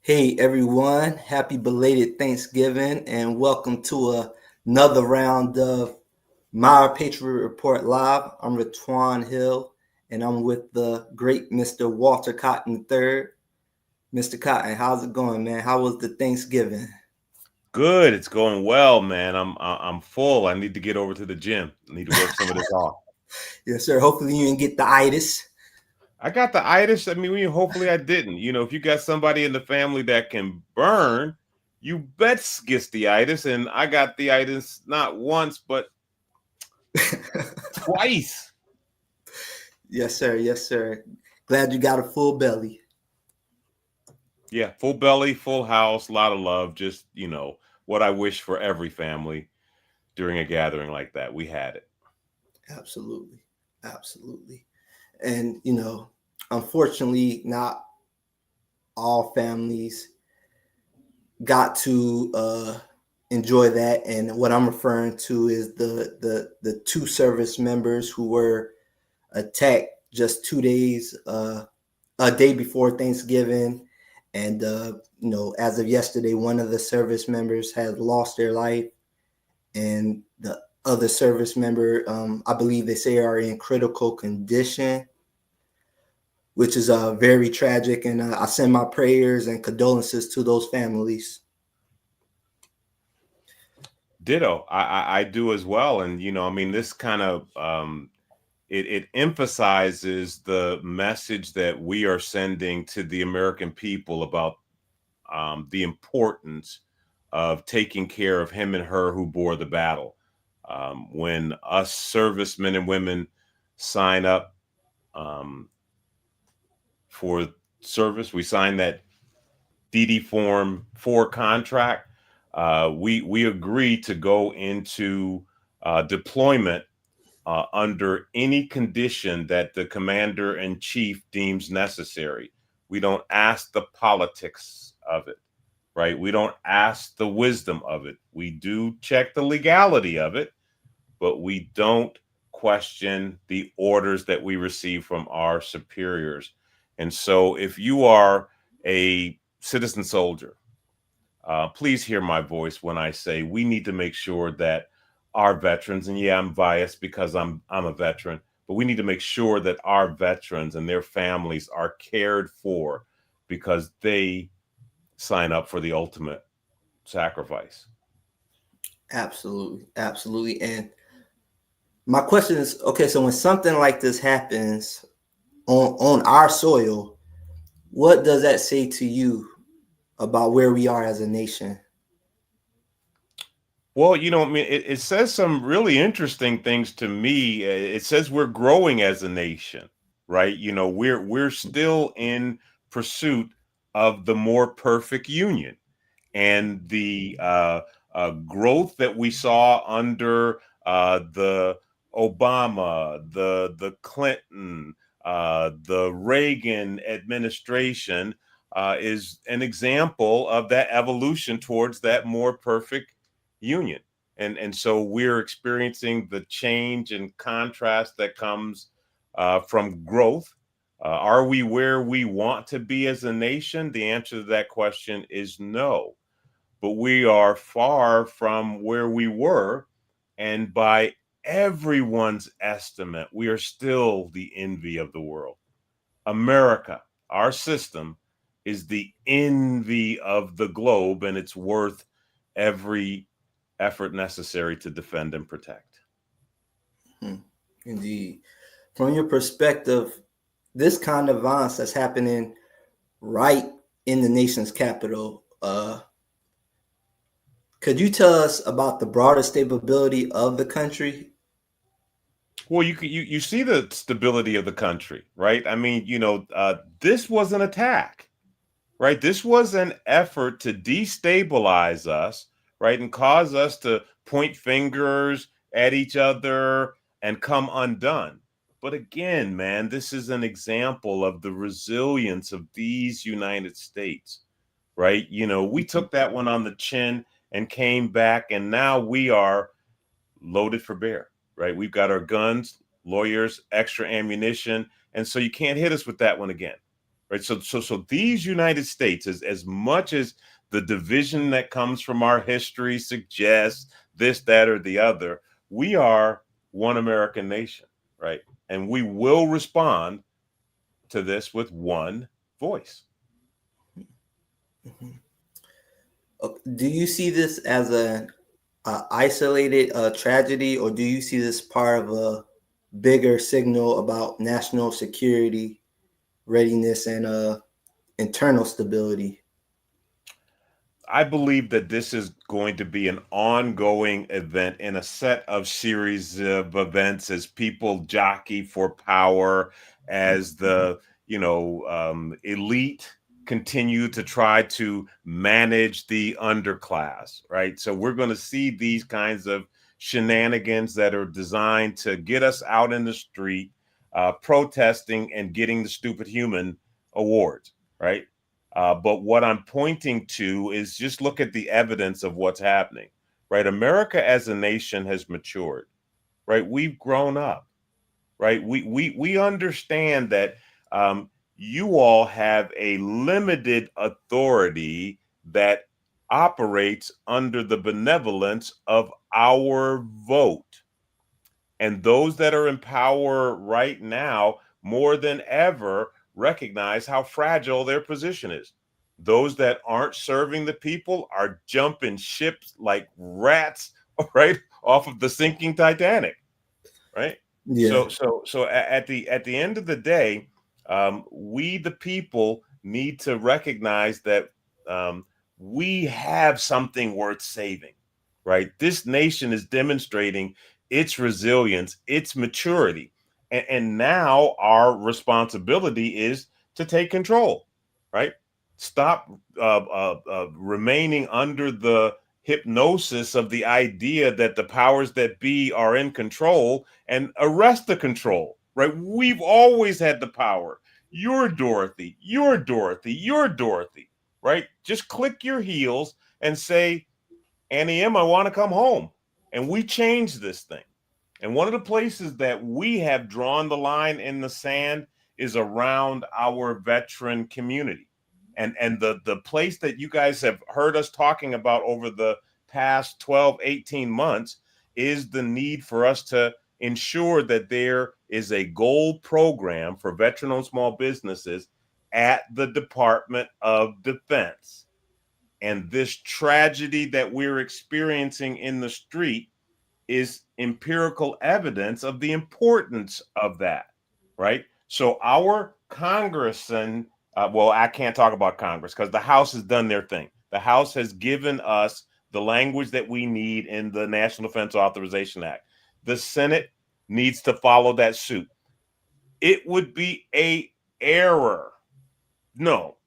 Hey everyone, happy belated Thanksgiving and welcome to another round of My Patriot Report Live. I'm Ratwan Hill and I'm with the great Mr. Walter Cotton III. Mr. Cotton, how's it going, man? How was the Thanksgiving? Good. It's going well, man. I'm full. I need to get over to the gym. I need to work some of this off. Yes, sir. Hopefully you didn't get the itis. I got the itis. Hopefully I didn't. If you got somebody in the family that can burn, you bet gets the itis. And I got the itis not once, but twice. Yes, sir. Yes, sir. Glad you got a full belly. Yeah, full belly, full house, a lot of love. Just, what I wish for every family during a gathering like that. We had it. Absolutely. Absolutely. And, unfortunately, not all families got to enjoy that. And what I'm referring to is the two service members who were attacked just 2 days, a day before Thanksgiving. And as of yesterday, one of the service members had lost their life, and the other service member, I believe they say, are in critical condition, which is very tragic. And I send my prayers and condolences to those families. Ditto. I do as well. And, this kind of it emphasizes the message that we are sending to the American people about the importance of taking care of him and her who bore the battle. When us servicemen and women sign up for service, we sign that DD Form 4 contract. We agree to go into deployment under any condition that the commander in chief deems necessary. We don't ask the politics of it, right? We don't ask the wisdom of it. We do check the legality of it, but we don't question the orders that we receive from our superiors. And so if you are a citizen soldier, please hear my voice when I say we need to make sure that our veterans, and yeah, I'm biased because I'm a veteran, but we need to make sure that our veterans and their families are cared for because they sign up for the ultimate sacrifice. Absolutely, absolutely. And my question is, okay, so when something like this happens on our soil, what does that say to you about where we are as a nation? Well, it says some really interesting things to me. It says we're growing as a nation, right? We're still in pursuit of the more perfect union, and the growth that we saw under the Obama, the Clinton, the Reagan administration is an example of that evolution towards that more perfect union. And so we're experiencing the change and contrast that comes from growth. Are we where we want to be as a nation? The answer to that question is no. But we are far from where we were. And by everyone's estimate, we are still the envy of the world. America, our system, is the envy of the globe, and it's worth every effort necessary to defend and protect. Indeed. From your perspective, this kind of violence that's happening right in the nation's capital, could you tell us about the broader stability of the country? Well, you see the stability of the country, right? This was an attack, right? This was an effort to destabilize us, right, and cause us to point fingers at each other and come undone. But again, man, this is an example of the resilience of these United States, right? We took that one on the chin and came back, and now we are loaded for bear, right? We've got our guns, lawyers, extra ammunition, and so you can't hit us with that one again. right? So these United States, as much as the division that comes from our history suggests this, that, or the other, we are one American nation, right? And we will respond to this with one voice. Mhm. Do you see this as a isolated tragedy, or do you see this part of a bigger signal about national security, readiness, and internal stability? I believe that this is going to be an ongoing event in a set of series of events as people jockey for power, as the elite continue to try to manage the underclass, right? So we're going to see these kinds of shenanigans that are designed to get us out in the street, protesting and getting the stupid human awards, right? But what I'm pointing to is just look at the evidence of what's happening, right? America as a nation has matured, right? We've grown up, right? We understand that you all have a limited authority that operates under the benevolence of our vote. And those that are in power right now, more than ever, recognize how fragile their position is. Those that aren't serving the people are jumping ships like rats, right, off of the sinking Titanic, right? Yeah, So at the end of the day, we the people need to recognize that um, we have something worth saving, right? This nation is demonstrating its resilience, its maturity, and now our responsibility is to take control, right? Stop remaining under the hypnosis of the idea that the powers that be are in control and arrest the control, right? We've always had the power. You're Dorothy, you're Dorothy, you're Dorothy, right? Just click your heels and say, Annie M, I want to come home. And we change this thing. And one of the places that we have drawn the line in the sand is around our veteran community. And the place that you guys have heard us talking about over the past 12, 18 months is the need for us to ensure that there is a gold program for veteran owned small businesses at the Department of Defense. And this tragedy that we're experiencing in the street is empirical evidence of the importance of that, right? So our Congressman, well, I can't talk about Congress because the House has done their thing. The House has given us the language that we need in the National Defense Authorization Act. The Senate needs to follow that suit. It would be a error. No,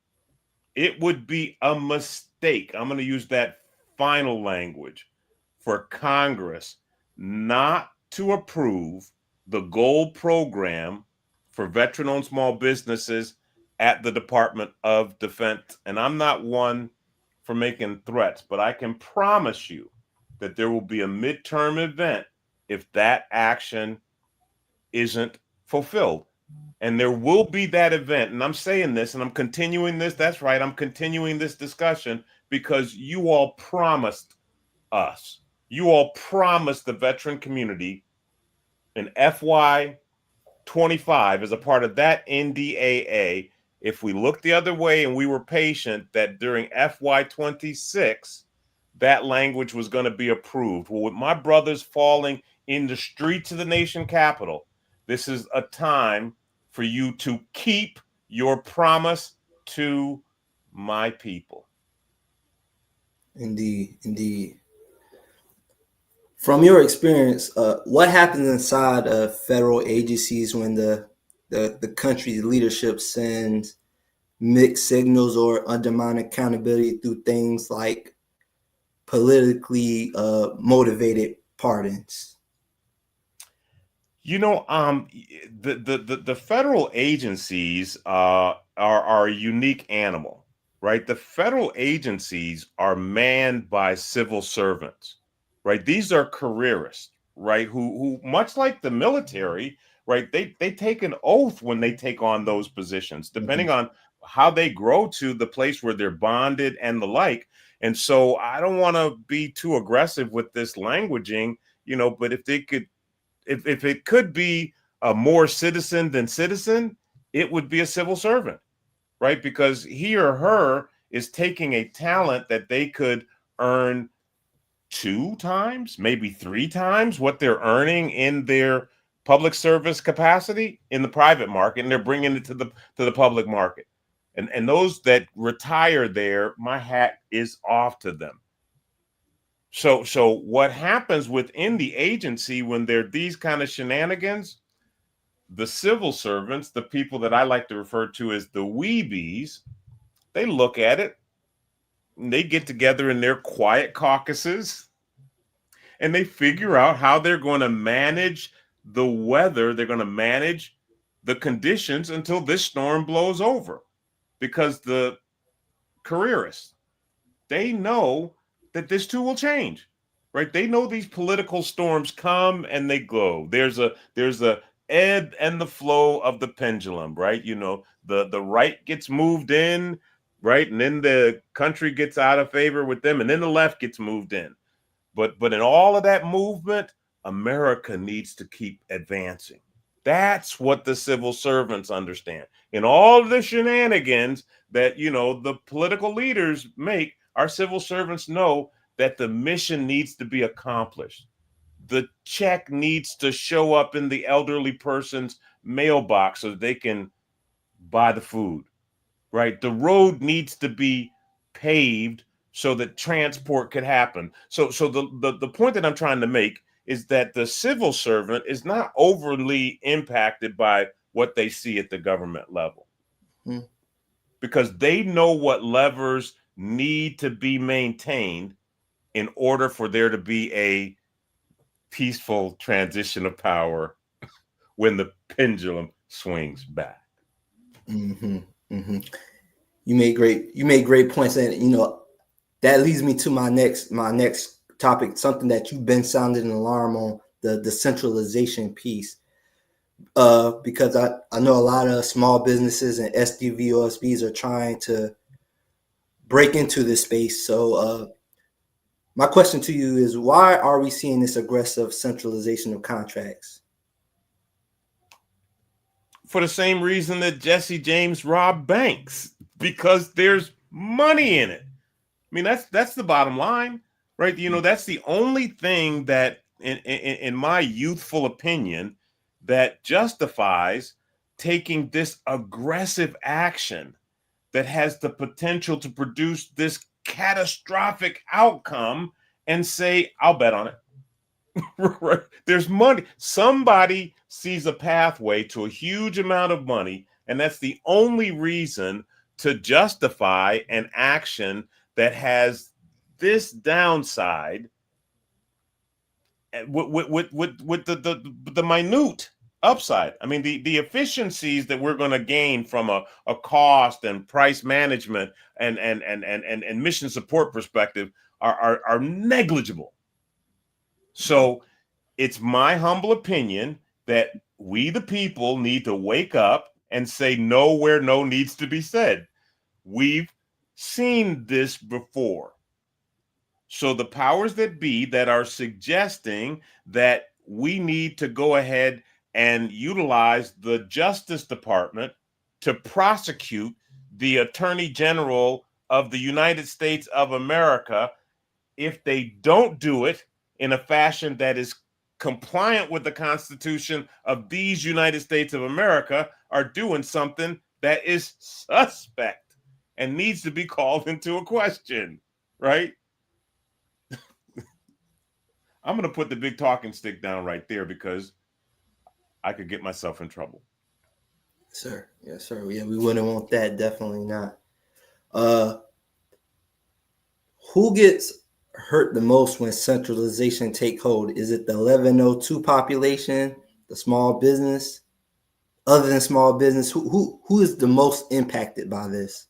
it would be a mistake. I'm going to use that final language for Congress not to approve the gold program for veteran owned small businesses at the Department of Defense. And I'm not one for making threats, but I can promise you that there will be a midterm event if that action isn't fulfilled. And there will be that event. And I'm saying this and I'm continuing this. That's right. I'm continuing this discussion because you all promised us, you all promised the veteran community in FY25 as a part of that NDAA. If we looked the other way and we were patient, that during FY26, that language was going to be approved. Well, with my brothers falling in the streets of the nation capital, this is a time for you to keep your promise to my people. indeed, indeed. From your experience, what happens inside of federal agencies when the country's leadership sends mixed signals or undermine accountability through things like politically motivated pardons? You know, the federal agencies are a unique animal, right? The federal agencies are manned by civil servants, right? These are careerists, right? Who much like the military, right? They take an oath when they take on those positions, Mhm. depending on how they grow to the place where they're bonded and the like. And so I don't want to be too aggressive with this languaging, but if it could be a more citizen than citizen, it would be a civil servant, right? Because he or her is taking a talent that they could earn 2 times, maybe 3 times what they're earning in their public service capacity in the private market, and they're bringing it to the public market. And those that retire there, my hat is off to them. So what happens within the agency when there are these kind of shenanigans? The civil servants, the people that I like to refer to as the weebies, they look at it and they get together in their quiet caucuses and they figure out how they're going to manage the weather. They're going to manage the conditions until this storm blows over, because the careerists, they know that this too will change, right? They know these political storms come and they go. There's a ebb and the flow of the pendulum, right? The right gets moved in, right? And then the country gets out of favor with them, and then the left gets moved in. But in all of that movement, America needs to keep advancing. That's what the civil servants understand. In all of the shenanigans that, the political leaders make, our civil servants know that the mission needs to be accomplished. The check needs to show up in the elderly person's mailbox so that they can buy the food, right? The road needs to be paved so that transport could happen. So the point that I'm trying to make is that the civil servant is not overly impacted by what they see at the government level, because they know what levers need to be maintained in order for there to be a peaceful transition of power when the pendulum swings back. Mm-hmm. Mm-hmm. You made great points, and that leads me to my next topic, something that you've been sounding an alarm on, the decentralization piece. Because I know a lot of small businesses and SDVOSBs are trying to break into this space. So my question to you is, why are we seeing this aggressive centralization of contracts? For the same reason that Jesse James robbed banks, because there's money in it. I mean, that's the bottom line, right? That's the only thing that, in my youthful opinion, that justifies taking this aggressive action that has the potential to produce this catastrophic outcome, and say, I'll bet on it. Right? There's money. Somebody sees a pathway to a huge amount of money, and that's the only reason to justify an action that has this downside with the minute upside. I mean, the efficiencies that we're going to gain from a cost and price management and mission support perspective are negligible. So it's my humble opinion that we, the people, need to wake up and say no where no needs to be said. We've seen this before. So the powers that be that are suggesting that we need to go ahead and utilize the Justice Department to prosecute the Attorney General of the United States of America, if they don't do it in a fashion that is compliant with the Constitution of these United States of America, are doing something that is suspect and needs to be called into a question, right? I'm going to put the big talking stick down right there, because I could get myself in trouble. Sir. Yes, sir. Yeah, we wouldn't want that. Definitely not. Who gets hurt the most when centralization take hold? Is it the 1102 population, the small business? Other than small business, who is the most impacted by this?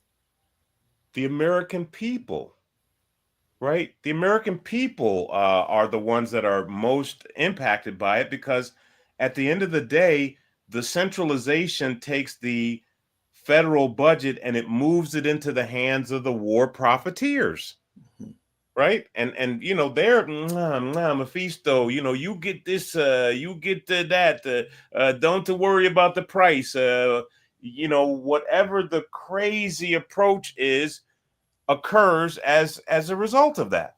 The American people, right? The American people are the ones that are most impacted by it, because at the end of the day, the centralization takes the federal budget and it moves it into the hands of the war profiteers. Right. And they're Mephisto, you get this, you get that, don't to worry about the price. Whatever the crazy approach is occurs as a result of that.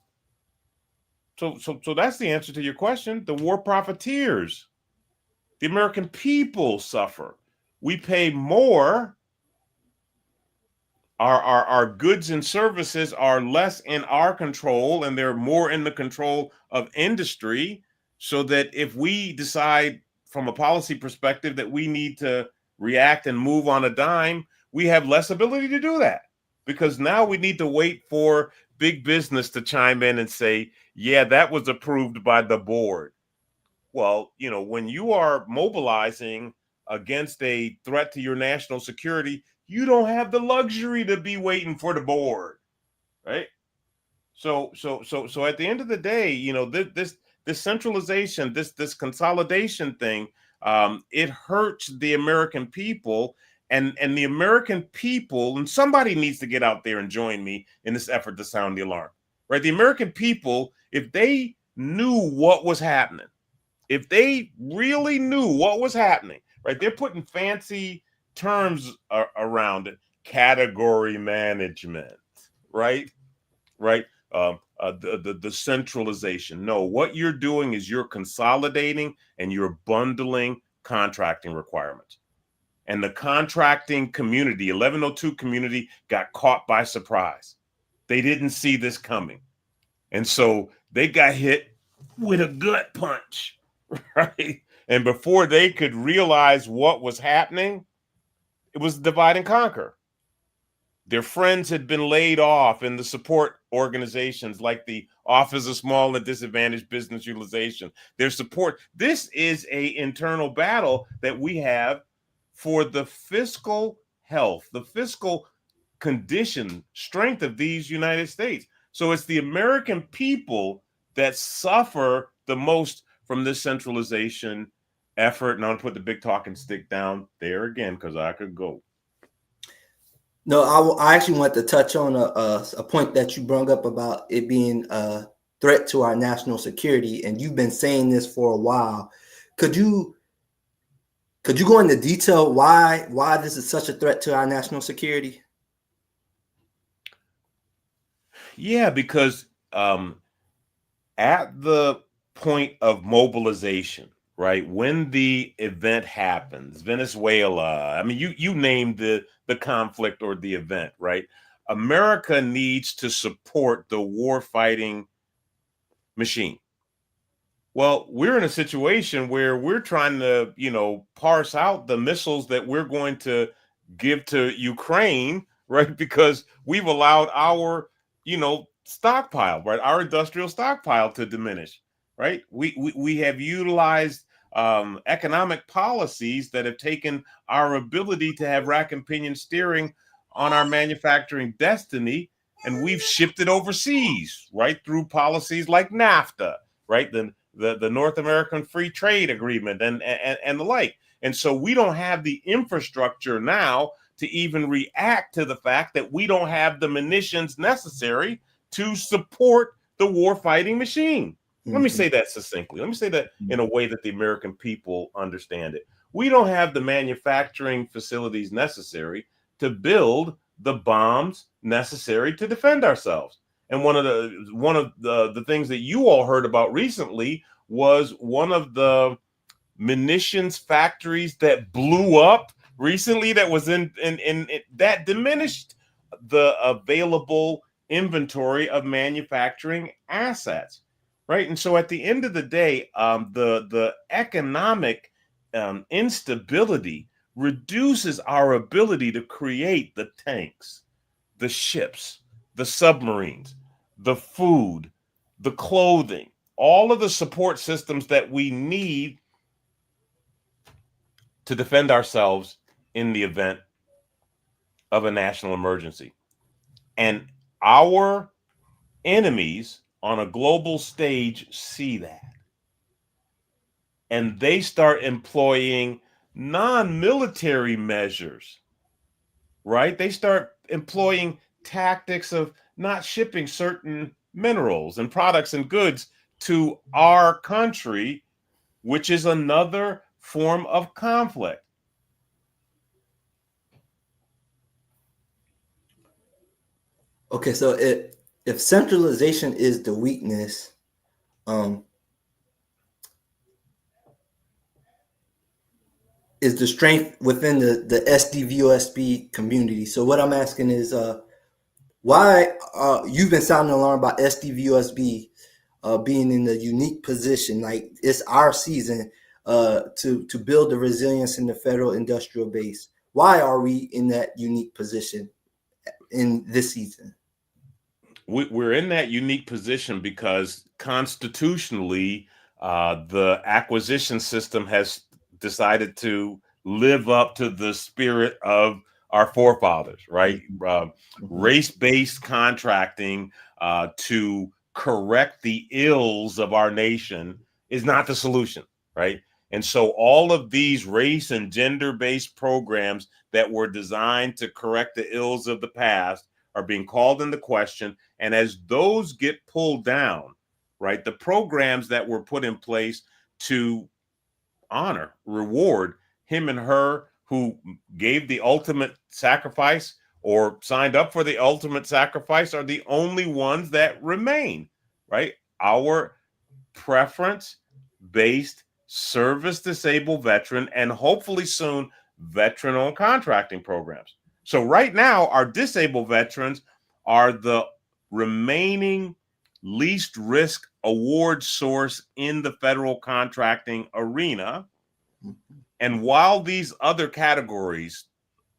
So that's the answer to your question. The war profiteers, the American people suffer. We pay more. Our goods and services are less in our control and they're more in the control of industry, so that if we decide from a policy perspective that we need to react and move on a dime, we have less ability to do that, because now we need to wait for big business to chime in and say, yeah, that was approved by the board. Well, when you are mobilizing against a threat to your national security, you don't have the luxury to be waiting for the board, right? So at the end of the day, this centralization, this consolidation thing, it hurts the American people, and the American people, and somebody needs to get out there and join me in this effort to sound the alarm, right? The American people, if they knew what was happening, if they really knew what was happening, right? They're putting fancy terms around it, category management, right? Right? The centralization. No, what you're doing is you're consolidating and you're bundling contracting requirements. And the contracting community, 1102 community, got caught by surprise. They didn't see this coming. And so they got hit with a gut punch, right? And before they could realize what was happening, it was divide and conquer. Their friends had been laid off in the support organizations like the Office of Small and Disadvantaged Business Utilization. Their support. This is an internal battle that we have for the fiscal health, the fiscal condition, strength of these United States. So it's the American people that suffer the most from this centralization effort. And I'll put the big talking stick down there again, because I could go. No, I actually want to touch on a point that you brought up about it being a threat to our national security, and you've been saying this for a while. Could you go into detail why this is such a threat to our national security? Yeah, because at the point of mobilization, right, when the event happens, Venezuela, I mean, you named the conflict or the event, right? America needs to support the war fighting machine. Well, we're in a situation where we're trying to, parse out the missiles that we're going to give to Ukraine, right? Because we've allowed our, stockpile, right? Our industrial stockpile to diminish, right? We have utilized economic policies that have taken our ability to have rack and pinion steering on our manufacturing destiny, and we've shifted overseas, right? Through policies like NAFTA, right? The North American Free Trade Agreement and the like. And so we don't have the infrastructure now to even react to the fact that we don't have the munitions necessary to support the war fighting machine. Mm-hmm. Let me say that succinctly. Let me say that in a way that the American people understand it. We don't have the manufacturing facilities necessary to build the bombs necessary to defend ourselves. And one of the things that you all heard about recently was one of the munitions factories that blew up recently that was in that diminished the available inventory of manufacturing assets, right? And so at the end of the day, the economic instability reduces our ability to create the tanks, the ships, the submarines, the food, the clothing, all of the support systems that we need to defend ourselves in the event of a national emergency. And our enemies on a global stage see that. And they start employing non-military measures right? They start employing tactics of not shipping certain minerals and products and goods to our country, which is another form of conflict. Okay, so if centralization is the weakness, um, is the strength within the SDVOSB community. So what I'm asking is, why you've been sounding alarm about SDVOSB being in the unique position, like it's our season to build the resilience in the federal industrial base. Why are we in that unique position in this season? We're in that unique position because constitutionally, the acquisition system has decided to live up to the spirit of our forefathers, right? Mm-hmm. Race-based contracting to correct the ills of our nation is not the solution, right? And so all of these race and gender-based programs that were designed to correct the ills of the past are being called into question. And as those get pulled down, right, the programs that were put in place to honor, reward him and her who gave the ultimate sacrifice or signed up for the ultimate sacrifice are the only ones that remain, right? Our preference based service disabled veteran and hopefully soon veteran owned contracting programs. So right now, our disabled veterans are the remaining least risk award source in the federal contracting arena. And while these other categories,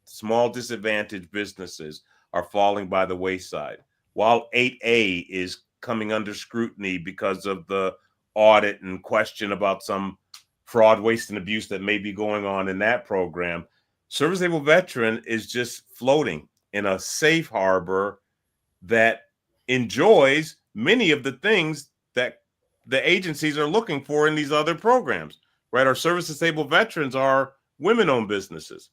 small disadvantaged businesses, are falling by the wayside, while 8A is coming under scrutiny because of the audit and question about some fraud, waste, and abuse that may be going on in that program, service able veteran is just floating in a safe harbor that enjoys many of the things that the agencies are looking for in these other programs, right? Our service disabled veterans are women-owned businesses.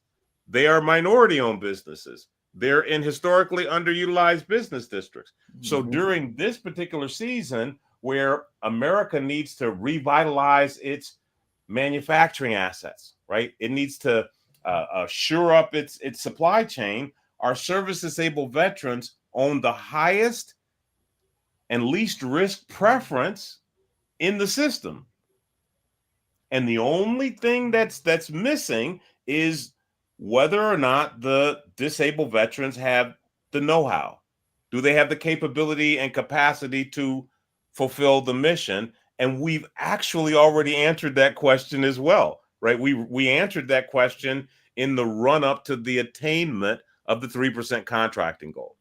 They are minority-owned businesses. They're in historically underutilized business districts. So during this particular season, where America needs to revitalize its manufacturing assets, right? It needs to shore up its supply chain. Our service disabled veterans own the highest and least risk preference in the system. And the only thing that's missing is whether or not the disabled veterans have the know-how. Do they have the capability and capacity to fulfill the mission? And we've actually already answered that question as well, right? We answered that question in the run-up to the attainment of the 3% contracting goal,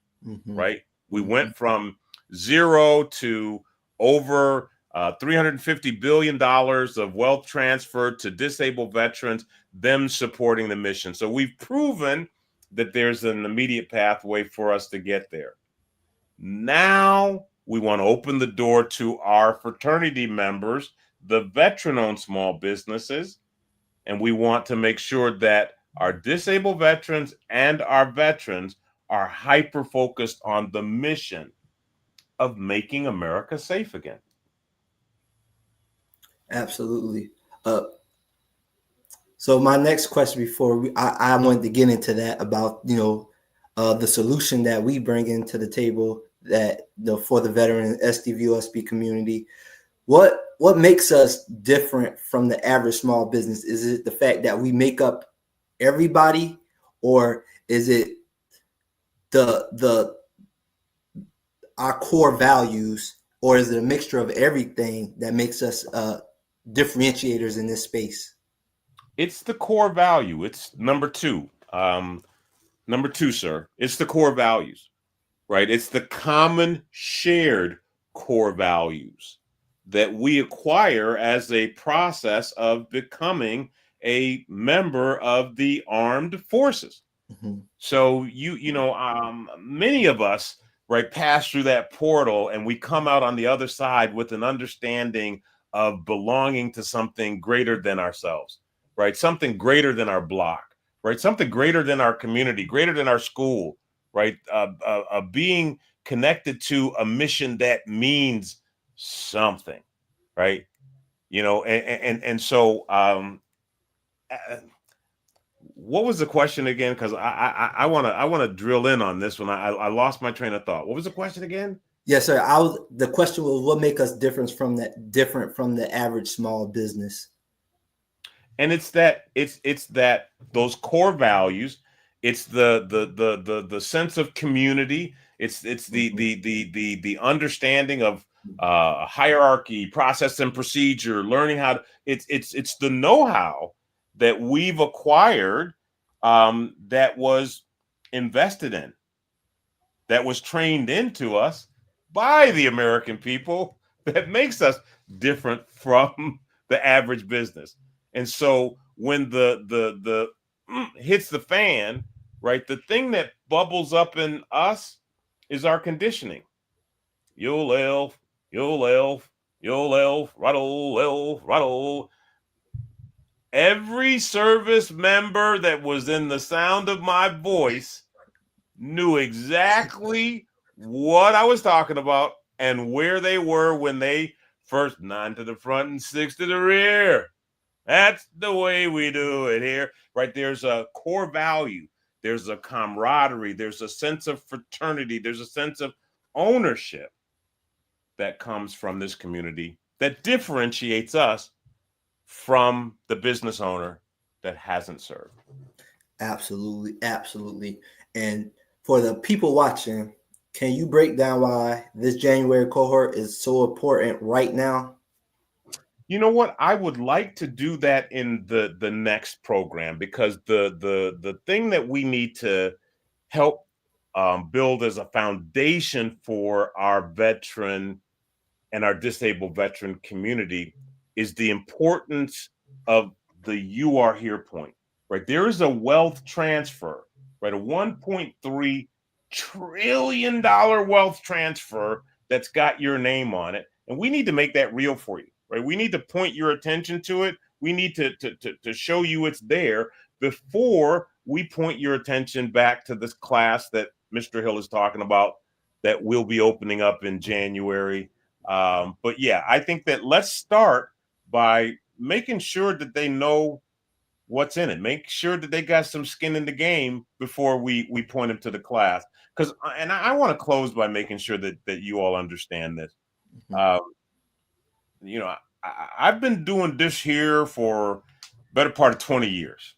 right? We went from 0 to over $350 billion of wealth transferred to disabled veterans, them supporting the mission. So we've proven that there's an immediate pathway for us to get there. Now we want to open the door to our fraternity members, the veteran-owned small businesses, and we want to make sure that our disabled veterans and our veterans are hyper-focused on the mission of making America safe again. Absolutely. So my next question before I wanted to get into that about, the solution that we bring into the table that for the veteran SDVOSB community. What makes us different from the average small business? Is it the fact that we make up everybody, or is it the our core values, or is it a mixture of everything that makes us differentiators in this space? It's the core value. It's number two. Number two, sir. It's the core values, right? It's the common shared core values that we acquire as a process of becoming a member of the armed forces. So many of us, right, pass through that portal and we come out on the other side with an understanding of belonging to something greater than ourselves, right? Something greater than our block, right? Something greater than our community, greater than our school, right? Being connected to a mission that means something, right? And so uh, what was the question again? Because I want to drill in on this one. I lost my train of thought. What was the question again? Yes, sir. The question was, what make us different from the average small business? And it's that those core values. It's the sense of community. It's the understanding of hierarchy, process, and procedure. Learning how to. It's the know-how that we've acquired, that was invested in, that was trained into us by the American people, that makes us different from the average business. And so when the hits the fan, right, the thing that bubbles up in us is our conditioning. You'll elf, you'll elf, you'll elf, rattle, elf, rattle. Every service member that was in the sound of my voice knew exactly what I was talking about and where they were when they first 9 to the front and 6 to the rear. That's the way we do it here, right? There's a core value, there's a camaraderie, there's a sense of fraternity, there's a sense of ownership that comes from this community that differentiates us from the business owner that hasn't served. Absolutely, absolutely. And for the people watching, can you break down why this January cohort is so important right now? You know what? I would like to do that in the next program, because the thing that we need to help build as a foundation for our veteran and our disabled veteran community is the importance of the "you are here" point, right? There is a wealth transfer, right? A $1.3 trillion wealth transfer that's got your name on it. And we need to make that real for you, right? We need to point your attention to it. We need to show you it's there before we point your attention back to this class that Mr. Hill is talking about, that will be opening up in January. But yeah, I think that let's start by making sure that they know what's in it. Make sure that they got some skin in the game before we point them to the class. Because, and I want to close by making sure that you all understand this. Mhm. Um, I've been doing this here for better part of 20 years,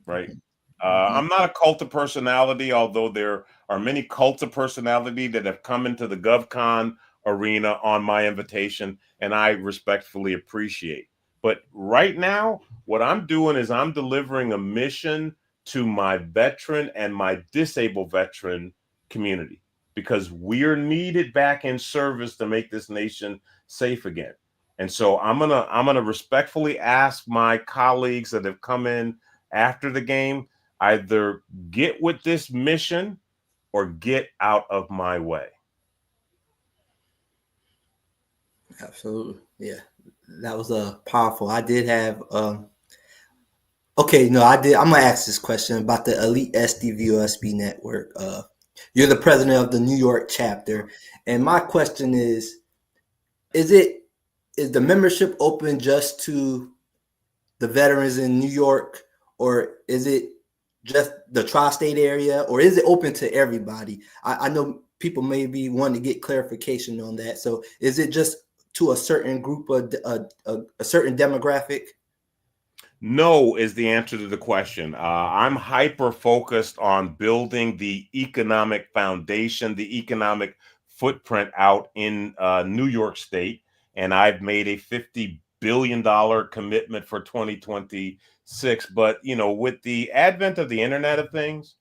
right? Mhm. I'm not a cult of personality, although there are many cults of personality that have come into the GovCon arena on my invitation, and I respectfully appreciate. But right now, what I'm doing is I'm delivering a mission to my veteran and my disabled veteran community, because we're needed back in service to make this nation safe again. And so I'm gonna respectfully ask my colleagues that have come in after the game, either get with this mission or get out of my way. Absolutely. Yeah. That was powerful. I did have okay, no, I did. I'm gonna ask this question about the Elite SDVOSB network. You're the president of the New York chapter, and my question is it is the membership open just to the veterans in New York, or is it just the tri-state area, or is it open to everybody? I know people may be wanting to get clarification on that. So is it just to a certain group of a certain demographic? No is the answer to the question. I'm hyper focused on building the economic foundation, the economic footprint out in New York State. And I've made a $50 billion commitment for 2026. But, with the advent of the Internet of Things,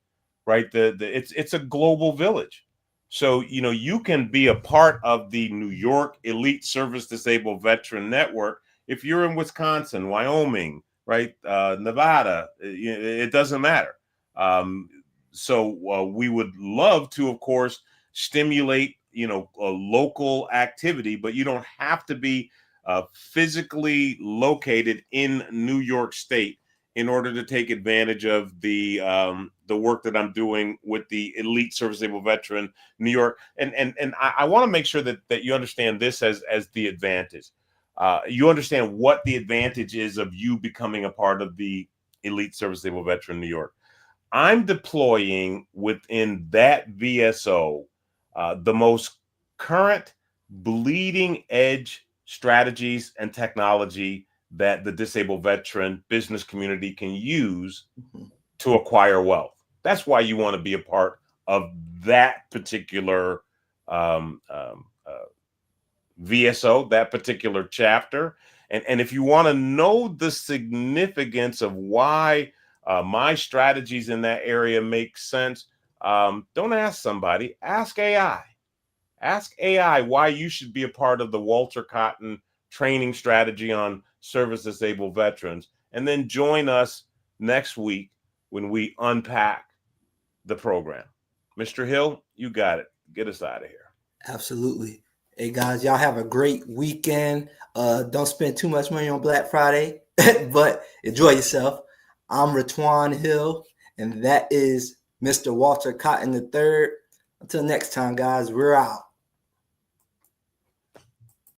right, it's a global village. So, you can be a part of the New York Elite Service Disabled Veteran Network if you're in Wisconsin, Wyoming, right? Nevada, it doesn't matter. So we would love to, of course, stimulate, a local activity, but you don't have to be physically located in New York State. in order to take advantage of the work that I'm doing with the Elite Service Disabled Veteran New York. And I want to make sure that you understand this as the advantage. You understand what the advantage is of you becoming a part of the Elite Service Disabled Veteran New York. I'm deploying within that VSO the most current bleeding edge strategies and technology that the disabled veteran business community can use to acquire wealth. That's why you want to be a part of that particular VSO, that particular chapter. And if you want to know the significance of why my strategies in that area make sense, don't ask somebody, ask AI. Ask AI why you should be a part of the Walter Cotton training strategy on service disabled veterans. And then join us next week when we unpack the program. Mr. Hill, you got it. Get us out of here. Absolutely. Hey guys, y'all have a great weekend. Don't spend too much money on Black Friday, but enjoy yourself. I'm Ratwan Hill, and that is Mr. Walter Cotton III. Until next time, guys, we're out.